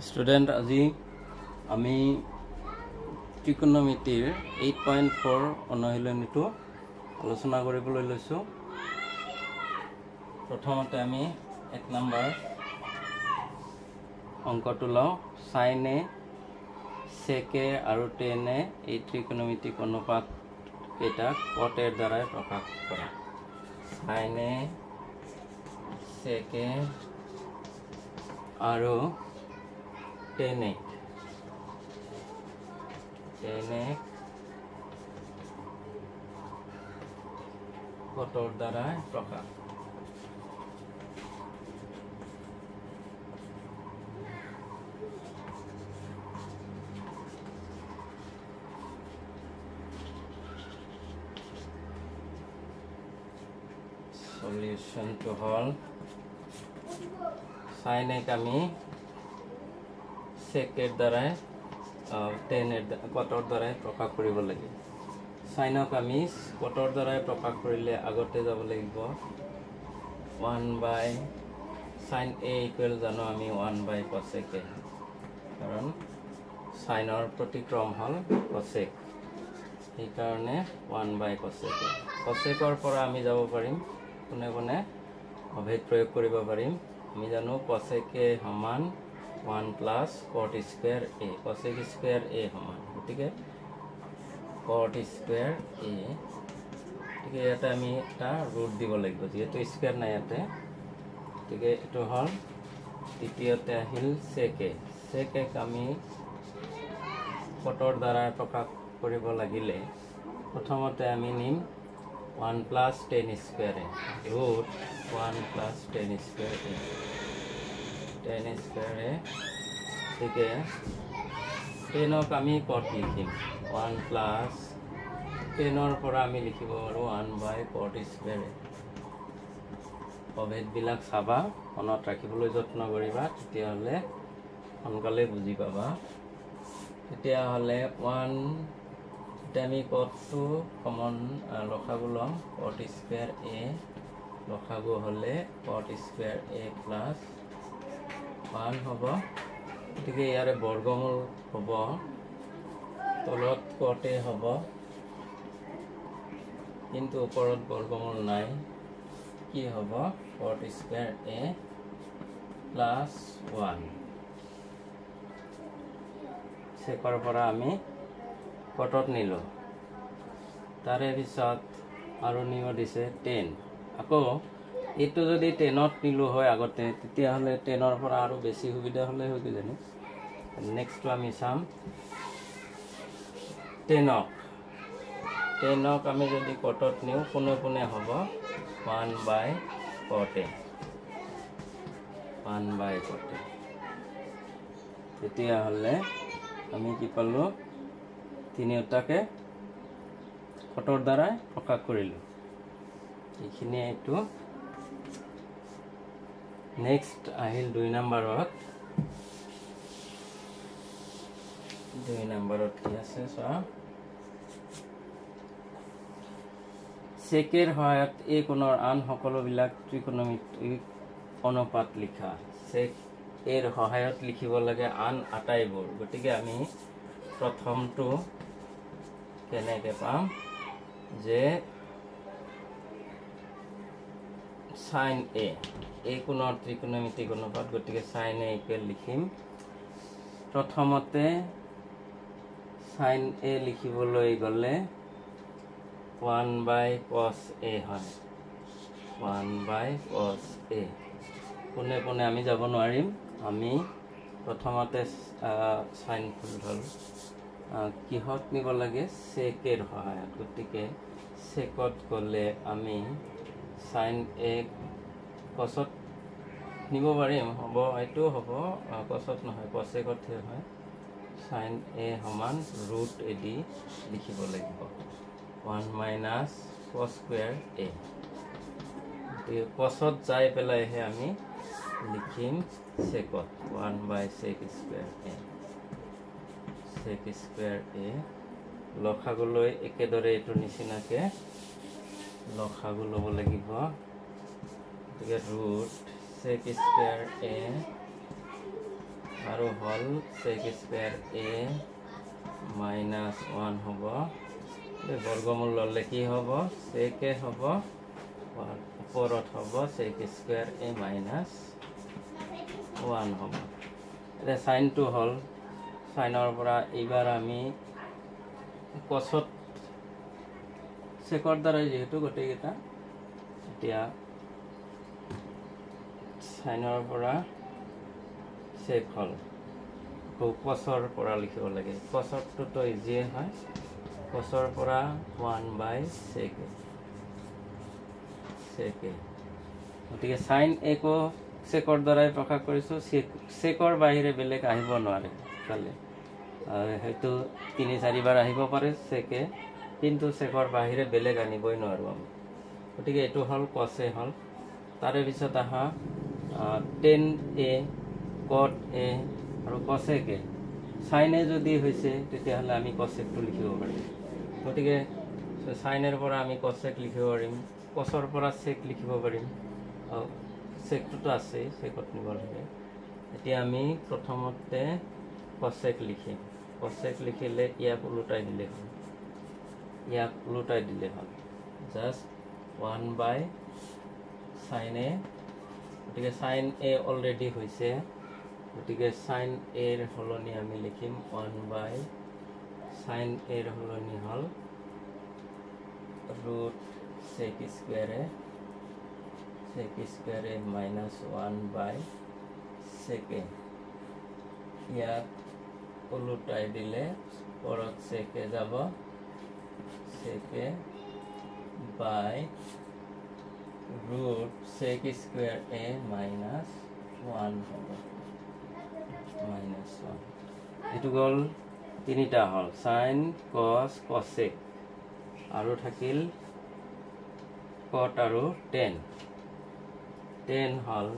Student আজি আমি trigonometry 8.4 অনুশীলনীটো আলোচনা কৰিবলৈ লৈছো। প্ৰথমতে আমি 1 নম্বৰ অংকটো লওঁ। sin a sec a আৰু tan a এই trigonometry অনুপাত কেইটা cot এৰ দ্বাৰা প্ৰকাশ কৰা। sin a sec a আৰু tan a কটৰ দ্বাৰা প্ৰকাশ। Solution to hol sin a আমি sec এৰ দ্বাৰা tan এৰ কটৰ দ্বাৰা প্ৰকাশ কৰিব লাগিব। sin আমি কটৰ দ্বাৰা প্ৰকাশ কৰিলে আগতে যাব লাগিব 1 by sin a equal জানো আমি 1 by cosec a, কাৰণ sin ৰ প্ৰতিক্ৰম হল cosec, এই কাৰণে 1 by cosec a। cosec ৰ পৰা আমি যাব পাৰিম কোনে কোনে অভেদ প্ৰয়োগ কৰিব পাৰিম। আমি জানো cosec a সমান 1 plus cot square a, cosec square a সমান, গতিকে cot square a, গতিকে এটা আমি এটা ৰুট দিব লাগিব যেহেতু স্কয়াৰ নাই ইয়াতে, গতিকে এটো হল দ্বিতীয়তে আহিল sec a। sec a আমি কটৰ দ্বাৰা প্ৰকাশ কৰিব লাগিলে প্ৰথমতে আমি নিম 1 plus tan square a, root 1 plus tan square a, tan square a, ठीक है। tan আমি cot লিখিম 1 plus tan पर আমি লিখিব পাৰো 1 by cot square a। অভেদ বিলাক চাবা, মনত ৰাখিবলৈ যত্ন কৰিবা, তেতিয়া হলে সোনকালে বুজি পাবা। তেতিয়া হলে 1 আমি cot টো কমন লখাগু লম, cot square a লখাগু হলে cot square a plus 1 হ'ব। গতিকে ইয়াৰে বৰ্গমূল হ'ব, তলত cot a হ'ব কিন্তু ওপৰত বৰ্গমূল নাই, কি হ'ব cot square a plus 1। সেকৰ পৰা আমি কটত নিলো, তাৰে পিছত আৰু নিও দিছে 10। আকৌ এইটো যদি 10ত নিলো হয় আগতে, তেতিয়া হলে 10ৰ পৰা আৰু বেছি সুবিধা হলে হৈ গ'ল। নেক্সট আমি চাম 10ক আমি যদি কটত নিও কোনে কোনে হ'ব 1 by cot a, 1 by cot a। তেতিয়া হলে আমি কি পালো, তিনিওটাকে কটৰ দ্বাৰা প্ৰকাশ কৰিলো। এইখিনি এইটো। নেক্সট আহিল 2 নম্বৰত। 2 নম্বৰত কি আছে চোৱা, sec এৰ সহায়ত এই কোণৰ আন সকলোবিলাক ত্ৰিকোণমিতিক অনুপাত লিখা। sec এৰ সহায়ত লিখিব লাগে আন আটাইবোৰ, গতিকে আমি প্ৰথমটো কেনেকৈ পাম যে sin a এই কোণৰ ত্ৰিকোণমিতিক অনুপাত, গতিকে sin a ইকুৱেল লিখিম। প্ৰথমতে sin a লিখিবলৈ গলে 1 by cos a হয়, 1 by cos a। কোনে কোনে আমি যাব নোৱাৰিম, আমি প্ৰথমতে sin ফুল কিহত নিব লাগে sec এৰ সহায়ত, গতিকে secত গলে আমি sin a cosত নিব পাৰিম, হ'ব এইটো হ'ব cosত নহয় cosecত হয়। sin a সমান root a দি লিখিব লাগিব 1 minus cos square a। cosত যাই পেলাইহে আমি লিখিম secত 1 by sec square a, sec square a। লখাগুলৈ একেদৰে এইটো নিচিনাকে লখাগু ল'ব লাগিব, গতিকে root sec square a আৰু to hall sec square a minus 1 হব বর্গমূল ললে কি হব sec a হব উপরত হব sec square a minus 1 হব এটা sin to হল সাইনৰ পৰা এবাৰ আমি cosত secৰ দ্বাৰা যেহেতু গোটেই এটা এতিয়া সাইনৰ পৰা sec হল cosৰ পৰা লিখিব লাগে cosটো তো ইজি হয় cosৰ পৰা 1/sec গতিকে sin a কো secৰ দ্বাৰাই প্ৰকাশ কৰিছো secৰ বাহিৰে বেলেগ আহিব নোৱাৰে কালে হয়তো 3-4 বাৰ আহিব পাৰে sec কিন্তু secৰ বাহিৰে বেলেগ আনিবই নোৱাৰো আমি গতিকে এটো হল cos a হল তাৰে পিছত আহা tan a cot a আৰু cosec a sin a যদি হৈছে তেতিয়া হলে আমি cosec টো লিখিব পাৰিম গতিকে sin এৰ পৰা আমি cosec লিখিব পাৰিম cosৰ পৰা sec লিখিব পাৰিম sec টো আছে secত নিব লাগে এতিয়া আমি প্ৰথমতে cosec লিখিম cosec লিখিলে ইয়াক উলটাই দিলে হ'ল জাস্ট 1/sin a গতিকে sin a অলৰেডি হৈছে গতিকে sin a এর হলনি আমি লিখিম 1/sin a এর হলনি হল root sec square a minus 1/sec a ইয়াক উলটাই দিলে পরত sec a যাব sec a by root sec square a minus 1 হবে minus 1 এটু গল তিনিটা হল sin cos cosec আৰু থাকিল cot আৰু tan হল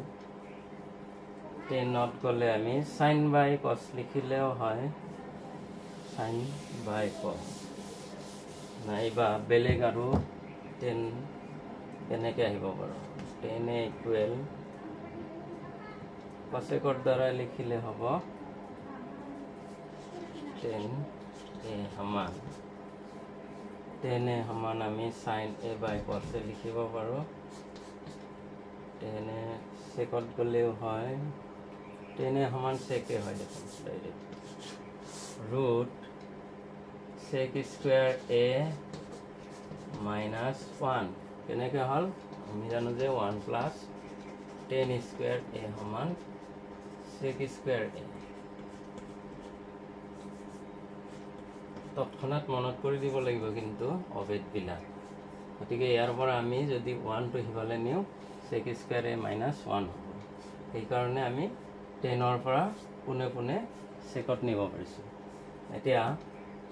10 not গলে আমি sin by cos লিখিলেও হয় sin by cos নাইবা বেলেগ আৰু 10 কেনেকৈ আহিব পাৰো 10 ইকুৱেল cosecৰ দ্বাৰা লিখিলে হ'ব 10 a সমান 10 a সমান আমি sin a by cos a লিখিব পাৰো 10 a secত গলেও হয় 10 a সমান sec a হয় দেখোন direct root sec square a minus 1 কেনেকৈ হল আমি জানো যে 1 plus tan square a সমান sec square a তৎক্ষণাৎ মনত কৰি দিব লাগিব কিন্তু অভেদ বিলাক গতিকে ইয়াৰ পৰা আমি যদি 1 টো হিবালে নিও sec square a minus 1 হ'ব এই কাৰণে আমি 10 ৰ পৰা পুনে পুনে secত নিব পাৰিছো এতিয়া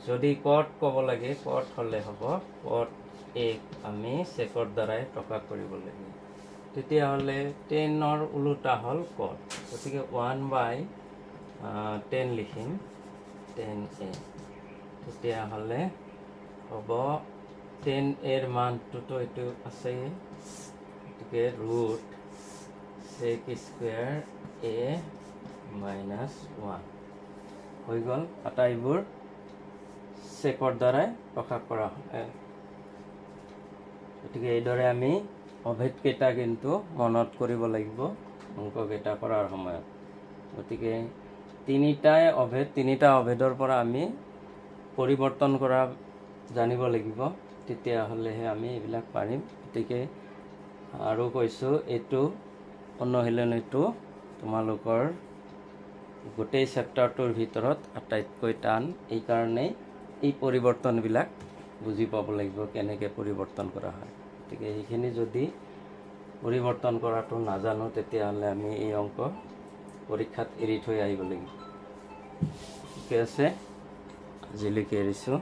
যদি cot ক'ব লাগে cot হলে হ'ব cot a আমি secৰ দ্বাৰাই প্ৰকাশ কৰিব লাগিব তেতিয়া হলে 10 ৰ উলটা হল cot গতিকে 1/10 লিখিম 10 a তেতিয়া হলে হ'ব 10 এর মানটো তো এটো আছে গতিকে root sec square a minus 1 হৈ গল আটাইবোৰ secৰ দ্বাৰাই প্ৰকাশ কৰা হয় গতিকে এইদৰে আমি অভেদ কেটা কিন্তু মনত কৰিব লাগিব অংক কেটা কৰাৰ সময়ত গতিকে তিনিটা অভেদৰ পৰা আমি পৰিৱৰ্তন কৰা জানিব লাগিব তেতিয়া হলেহে আমি এইবিলাক পাৰিম গতিকে আৰু কৈছো এটো অনুশীলনীটো তোমালোকৰ গোটেই চেপ্টাৰটোৰ ভিতৰত আটাইতকৈ টান এই কাৰণে এই পৰিৱৰ্তন বিলাক বুজি পাব লাগিব কেনেকৈ পৰিৱৰ্তন কৰা হয় গতিকে এইখিনি যদি পৰিৱৰ্তন কৰাটো নাজানো তেতিয়া হলে আমি এই অংক পৰীক্ষাত এৰি থৈ আহিব লাগিব ঠিক আছে আজিলৈকে এৰিছো